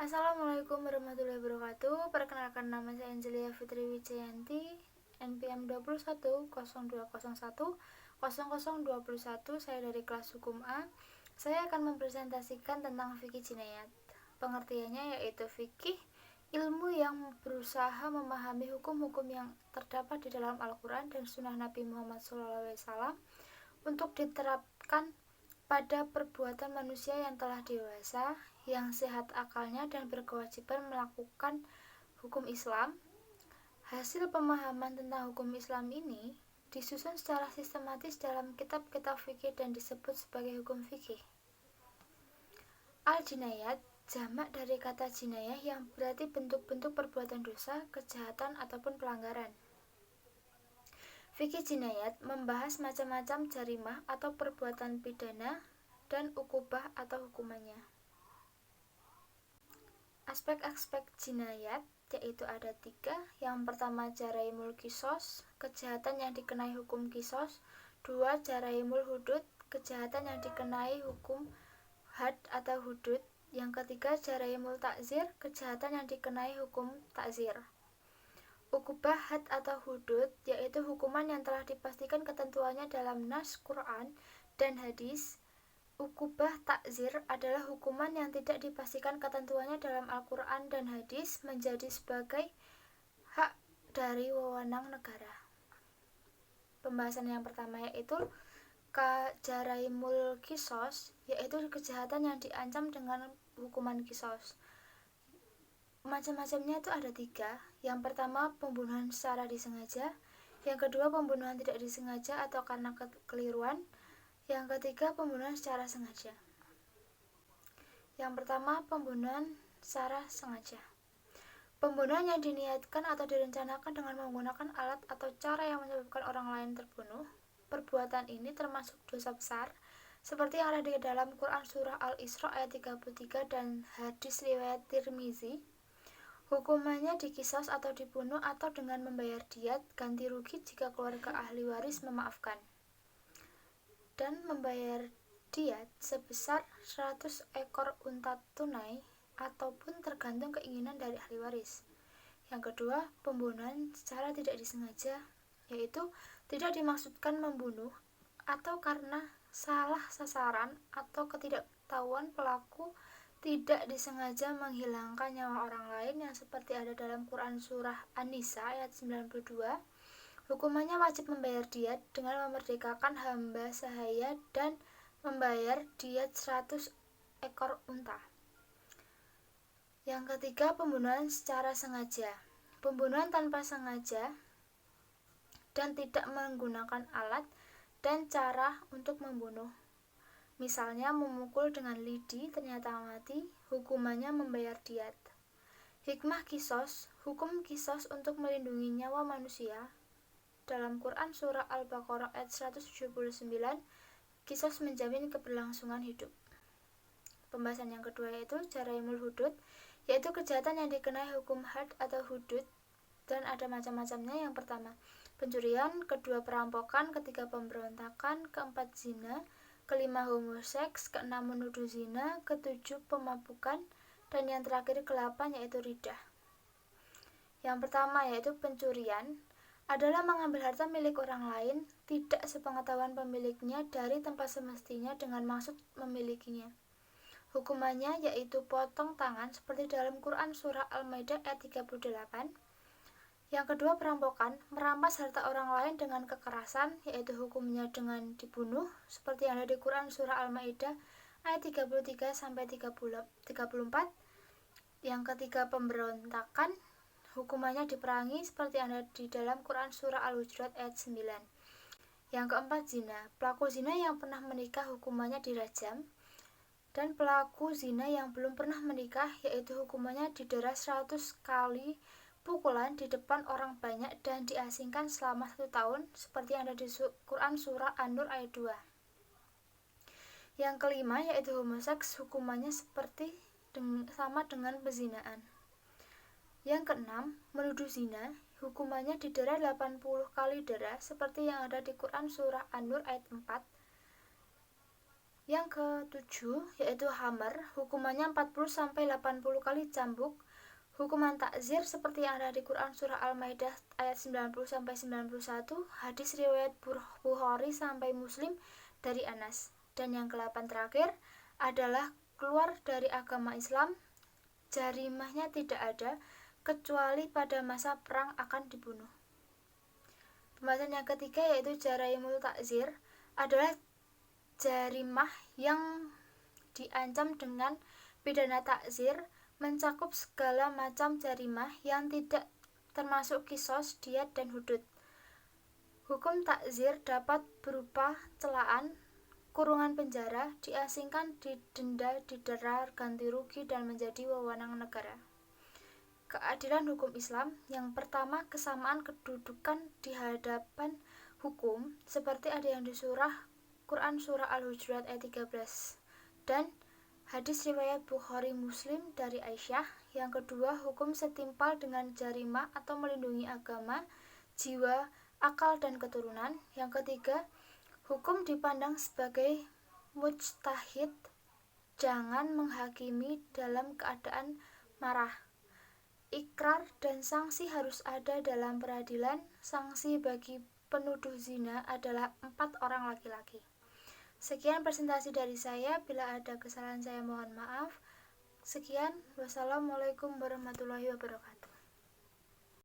Assalamualaikum warahmatullahi wabarakatuh. Perkenalkan, nama saya Angelia Fitri Wijayanti, NPM 21 saya dari kelas hukum A. Saya akan mempresentasikan tentang fikih jinayat. Pengertiannya yaitu fikih ilmu yang berusaha memahami hukum-hukum yang terdapat di dalam Al-Quran dan Sunnah Nabi Muhammad SAW untuk diterapkan pada perbuatan manusia yang telah dewasa, yang sehat akalnya dan berkewajiban melakukan hukum Islam. Hasil pemahaman tentang hukum Islam ini disusun secara sistematis dalam kitab-kitab fikih dan disebut sebagai hukum fikih. Al-jinayat jamak dari kata jinayah yang berarti bentuk-bentuk perbuatan dosa, kejahatan ataupun pelanggaran. Fikih jinayat membahas macam-macam jarimah atau perbuatan pidana dan ukubah atau hukumannya. Aspek-aspek jinayat yaitu ada 3. Yang pertama, jaraimul kisos, kejahatan yang dikenai hukum kisos. 2. Jaraimul hudud, kejahatan yang dikenai hukum had atau hudud. Yang ketiga, jaraimul takzir, kejahatan yang dikenai hukum takzir. Ukubah had atau hudud yaitu hukuman yang telah dipastikan ketentuannya dalam nas Quran dan hadis. Ukubah takzir adalah hukuman yang tidak dipastikan ketentuannya dalam Al-Quran dan hadis, menjadi sebagai hak dari wewenang negara. Pembahasan yang pertama yaitu jaraimul kisos, yaitu kejahatan yang diancam dengan hukuman kisos. Macam-macamnya itu ada 3. Yang pertama, pembunuhan secara disengaja. Yang kedua, pembunuhan tidak disengaja atau karena kekeliruan. Yang ketiga, pembunuhan secara sengaja. Yang pertama, pembunuhan secara sengaja. Pembunuhan yang diniatkan atau direncanakan dengan menggunakan alat atau cara yang menyebabkan orang lain terbunuh. Perbuatan ini termasuk dosa besar, seperti yang ada di dalam Quran Surah Al-Isra ayat 33 dan hadis riwayat Tirmizi. Hukumannya dikisos atau dibunuh atau dengan membayar diat ganti rugi jika keluarga ahli waris memaafkan, dan membayar diat sebesar 100 ekor unta tunai ataupun tergantung keinginan dari ahli waris. Yang kedua, pembunuhan secara tidak disengaja, yaitu tidak dimaksudkan membunuh atau karena salah sasaran atau ketidaktahuan pelaku tidak disengaja menghilangkan nyawa orang lain, yang seperti ada dalam Quran Surah An-Nisa ayat 92. Hukumannya wajib membayar diat dengan memerdekakan hamba sahaya dan membayar diat 100 ekor unta. Yang ketiga, pembunuhan secara sengaja. Pembunuhan tanpa sengaja dan tidak menggunakan alat dan cara untuk membunuh. Misalnya memukul dengan lidi ternyata mati, hukumannya membayar diat. Hikmah kisos, hukum kisos untuk melindungi nyawa manusia. Dalam Quran Surah Al-Baqarah ayat 179, kisos menjamin keberlangsungan hidup. Pembahasan yang kedua yaitu jaraimul hudud, yaitu kejahatan yang dikenai hukum had atau hudud, dan ada macam-macamnya. Yang pertama, pencurian. Kedua, perampokan. Ketiga, pemberontakan. Keempat, zina. Kelima, homoseks. Keenam, menuduh zina. Ketujuh, pemabukan. Dan yang terakhir, ke-8 yaitu ridah. Yang pertama yaitu pencurian adalah mengambil harta milik orang lain tidak sepengetahuan pemiliknya dari tempat semestinya dengan maksud memilikinya. Hukumannya yaitu potong tangan seperti dalam Quran Surah Al-Maidah ayat 38. Yang kedua, perampokan, merampas harta orang lain dengan kekerasan, yaitu hukumnya dengan dibunuh seperti yang ada di Quran Surah Al-Maidah ayat 33 sampai 34. Yang ketiga, pemberontakan, hukumannya diperangi seperti yang ada di dalam Quran Surah Al-Hujurat ayat 9. Yang keempat, zina. Pelaku zina yang pernah menikah hukumannya dirajam, dan pelaku zina yang belum pernah menikah yaitu hukumannya didera 100 kali pukulan di depan orang banyak dan diasingkan selama 1 tahun seperti yang ada di Quran Surah An-Nur ayat 2. Yang kelima yaitu homoseks, hukumannya sama dengan pezinaan. Yang keenam, menuduh zina, hukumannya didera 80 kali dera seperti yang ada di Quran Surah An-Nur ayat 4. Yang ketujuh yaitu hamar, hukumannya 40-80 kali cambuk. Hukuman takzir seperti yang ada di Quran surah Al-Maidah ayat 90-91, hadis riwayat Bukhari sampai Muslim dari Anas. Dan yang ke-8 terakhir adalah keluar dari agama Islam, jarimahnya tidak ada kecuali pada masa perang akan dibunuh. Pembahasan yang ketiga yaitu jaraimul takzir adalah jarimah yang diancam dengan pidana takzir, mencakup segala macam jarimah yang tidak termasuk kisos, diat, dan hudud. Hukum takzir dapat berupa celaan, kurungan penjara, diasingkan, didenda, didera, ganti rugi, dan menjadi wewenang negara. Keadilan hukum Islam yang pertama, kesamaan kedudukan di hadapan hukum, seperti ada yang di Quran surah Al-Hujurat ayat 13 dan hadis riwayat Bukhari Muslim dari Aisyah. Yang kedua, hukum setimpal dengan jarimah atau melindungi agama, jiwa, akal, dan keturunan. Yang ketiga, hukum dipandang sebagai mujtahid, jangan menghakimi dalam keadaan marah. Ikrar dan sanksi harus ada dalam peradilan. Sanksi bagi penuduh zina adalah 4 orang laki-laki. Sekian presentasi dari saya, bila ada kesalahan saya mohon maaf. Sekian, wassalamualaikum warahmatullahi wabarakatuh.